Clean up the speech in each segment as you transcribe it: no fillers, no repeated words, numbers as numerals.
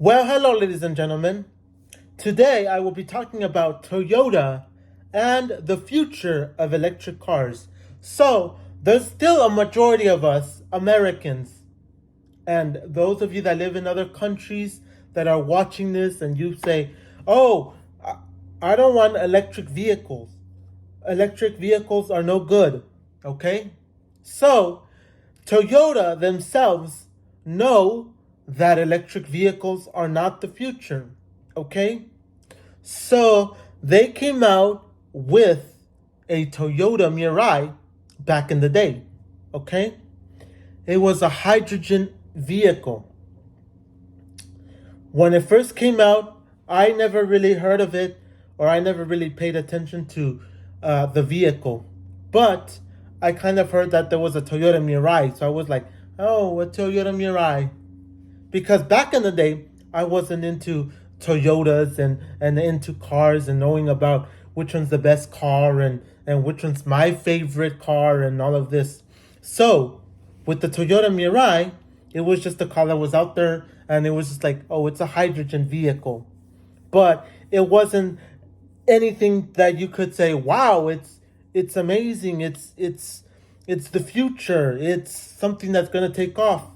Well, hello, ladies and gentlemen. Today I will be talking about Toyota and the future of electric cars. So, there's still a majority of us Americans, and those of you that live in other countries that are watching this, and you say, "Oh, I don't want electric vehicles. Electric vehicles are no good." Okay? So, Toyota themselves know that electric vehicles are not the future. Okay? So they came out with a Toyota Mirai back in the day. Okay? It was a hydrogen vehicle. When it first came out, I never really heard of it, or I never really paid attention to the vehicle. But I kind of heard that there was a Toyota Mirai. So I was like, oh, a Toyota Mirai. Because back in the day, I wasn't into Toyotas and into cars and knowing about which one's the best car and which one's my favorite car and all of this. So with the Toyota Mirai, it was just a car that was out there, and it was just like, oh, it's a hydrogen vehicle. But it wasn't anything that you could say, wow, it's amazing, it's the future, it's something that's gonna take off.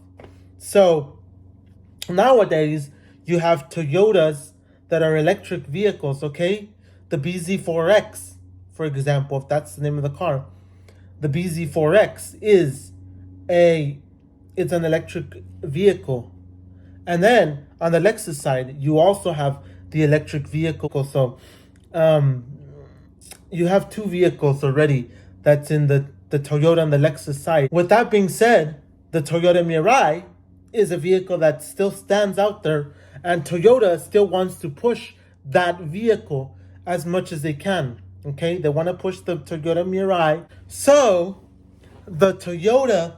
So nowadays you have Toyotas that are electric vehicles, okay? The BZ4X, for example, if that's the name of the car. The BZ4X is it's an electric vehicle. And then on the Lexus side, you also have the electric vehicle. So you have two vehicles already that's in the Toyota and the Lexus side. With that being said, the Toyota Mirai is a vehicle that still stands out there, and Toyota still wants to push that vehicle as much as they can. Okay, they want to push the Toyota Mirai. So the Toyota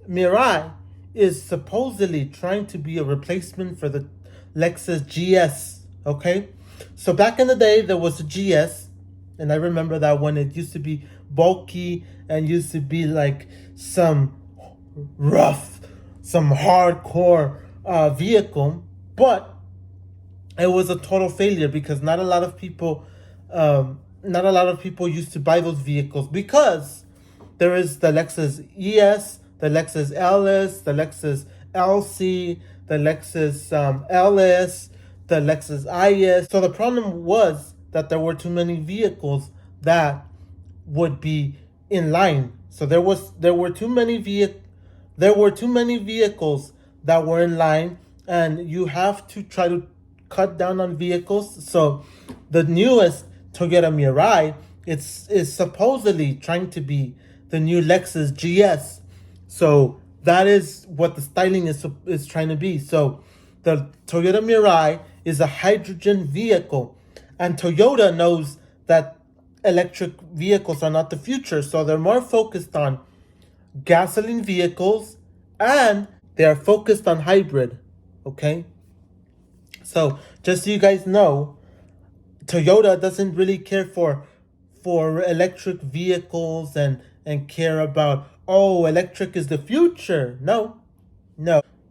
Mirai is supposedly trying to be a replacement for the Lexus GS. Okay, so back in the day there was a GS, and I remember that when it used to be bulky and used to be like some rough, some hardcore vehicle, but it was a total failure because not a lot of people used to buy those vehicles, because there is the Lexus ES, the Lexus LS, the Lexus LC, the Lexus LS, the Lexus IS. So the problem was that there were too many vehicles that would be in line. So there were too many vehicles that were in line, and you have to try to cut down on vehicles. So the newest Toyota Mirai is supposedly trying to be the new Lexus GS. So that is what the styling is trying to be. So the Toyota Mirai is a hydrogen vehicle, and Toyota knows that electric vehicles are not the future. So they're more focused on gasoline vehicles, and they're focused on hybrid. Okay? So just so you guys know, Toyota doesn't really care for electric vehicles and care about, oh, electric is the future. No.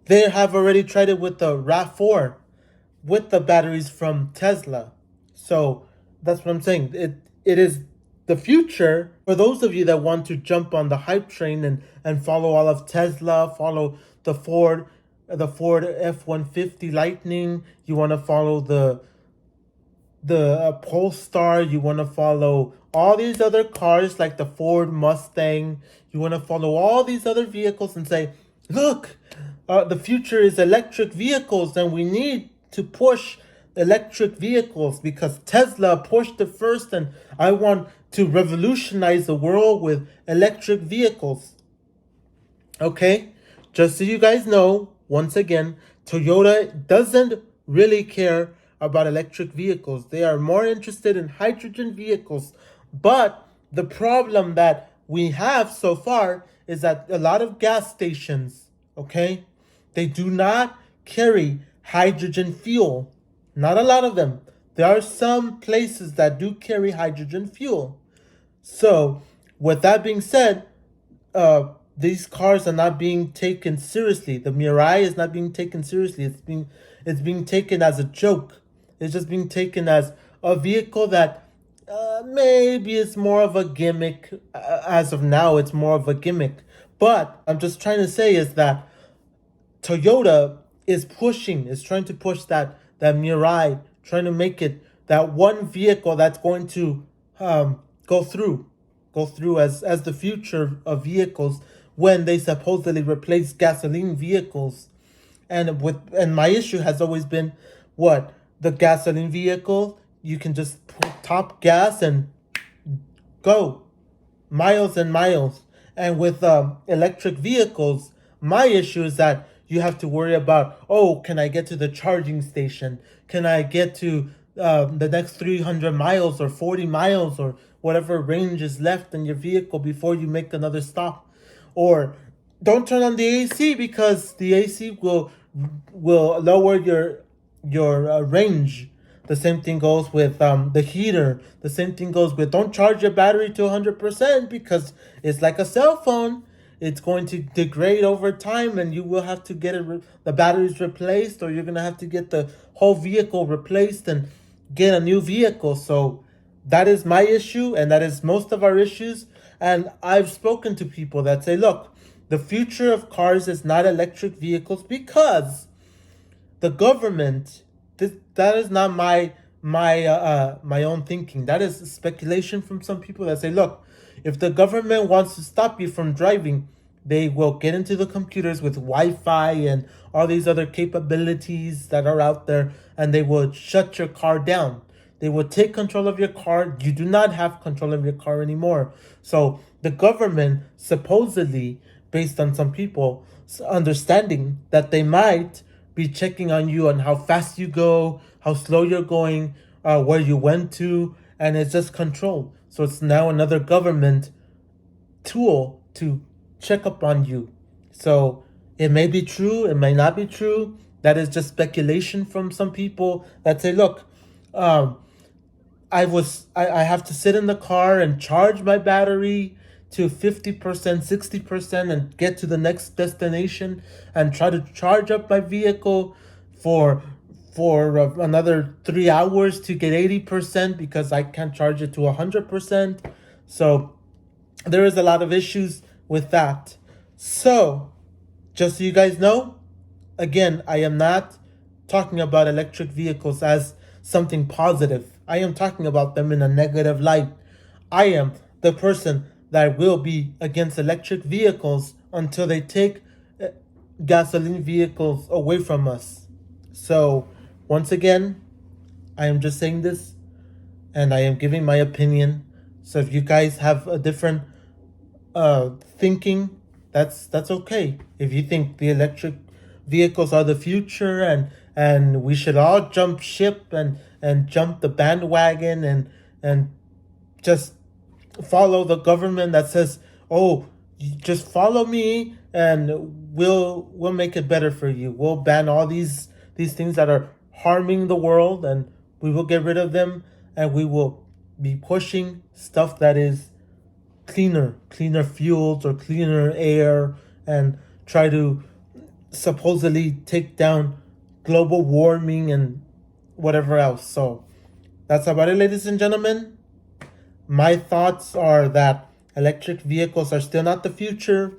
They have already tried it with the RAV4 with the batteries from Tesla. So that's what I'm saying. It is the future for those of you that want to jump on the hype train and follow all of Tesla, follow the Ford F-150 Lightning. You want to follow the Polestar. You want to follow all these other cars like the Ford Mustang. You want to follow all these other vehicles and say, look, the future is electric vehicles, and we need to push electric vehicles because Tesla pushed it first, and I want to revolutionize the world with electric vehicles. Okay, just so you guys know, once again, Toyota doesn't really care about electric vehicles. They are more interested in hydrogen vehicles. But the problem that we have so far is that a lot of gas stations, okay, they do not carry hydrogen fuel. Not a lot of them. There are some places that do carry hydrogen fuel. So with that being said, these cars are not being taken seriously. The Mirai is not being taken seriously. It's being taken as a joke. It's just being taken as a vehicle that maybe it's more of a gimmick. As of now, it's more of a gimmick. But I'm just trying to say is that Toyota is trying to push that Mirai, trying to make it that one vehicle that's going to um, go through, as the future of vehicles when they supposedly replace gasoline vehicles. And my issue has always been what the gasoline vehicle, you can just put top gas and go miles and miles. And with electric vehicles, my issue is that you have to worry about, oh, can I get to the charging station? Can I get to the next 300 miles or 40 miles or whatever range is left in your vehicle before you make another stop? Or don't turn on the AC because the AC will lower your range. The same thing goes with the heater. The same thing goes with don't charge your battery to 100% because it's like a cell phone. It's going to degrade over time, and you will have to get the batteries replaced, or you're gonna have to get the whole vehicle replaced and get a new vehicle. So that is my issue, and that is most of our issues. And I've spoken to people that say, look, the future of cars is not electric vehicles because the government, that is not my own thinking. That is speculation from some people that say, look, if the government wants to stop you from driving, they will get into the computers with Wi-Fi and all these other capabilities that are out there, and they will shut your car down. They will take control of your car. You do not have control of your car anymore. So the government supposedly, based on some people understanding that they might be checking on you on how fast you go, how slow you're going, where you went to, and it's just controlled. So it's now another government tool to check up on you. So it may be true, it may not be true. That is just speculation from some people that say, look, I have to sit in the car and charge my battery to 50%, 60% and get to the next destination and try to charge up my vehicle for another 3 hours to get 80% because I can't charge it to 100%. So there is a lot of issues with that. So just so you guys know, again, I am not talking about electric vehicles as something positive. I am talking about them in a negative light. I am the person that will be against electric vehicles until they take gasoline vehicles away from us. So, once again, I am just saying this and I am giving my opinion. So, if you guys have a different thinking, that's okay. If you think the electric vehicles are the future and we should all jump ship and jump the bandwagon and just follow the government that says, oh, you just follow me and we'll make it better for you. We'll ban all these things that are harming the world and we will get rid of them, and we will be pushing stuff that is cleaner fuels or cleaner air, and try to supposedly take down global warming and whatever else. So that's about it, ladies and gentlemen. My thoughts are that electric vehicles are still not the future.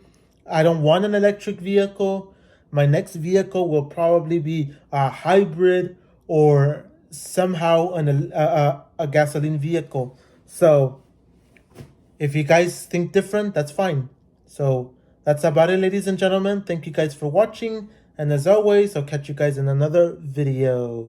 I don't want an electric vehicle. My next vehicle will probably be a hybrid or somehow a gasoline vehicle. So if you guys think different, that's fine. So that's about it, ladies and gentlemen. Thank you guys for watching. And as always, I'll catch you guys in another video.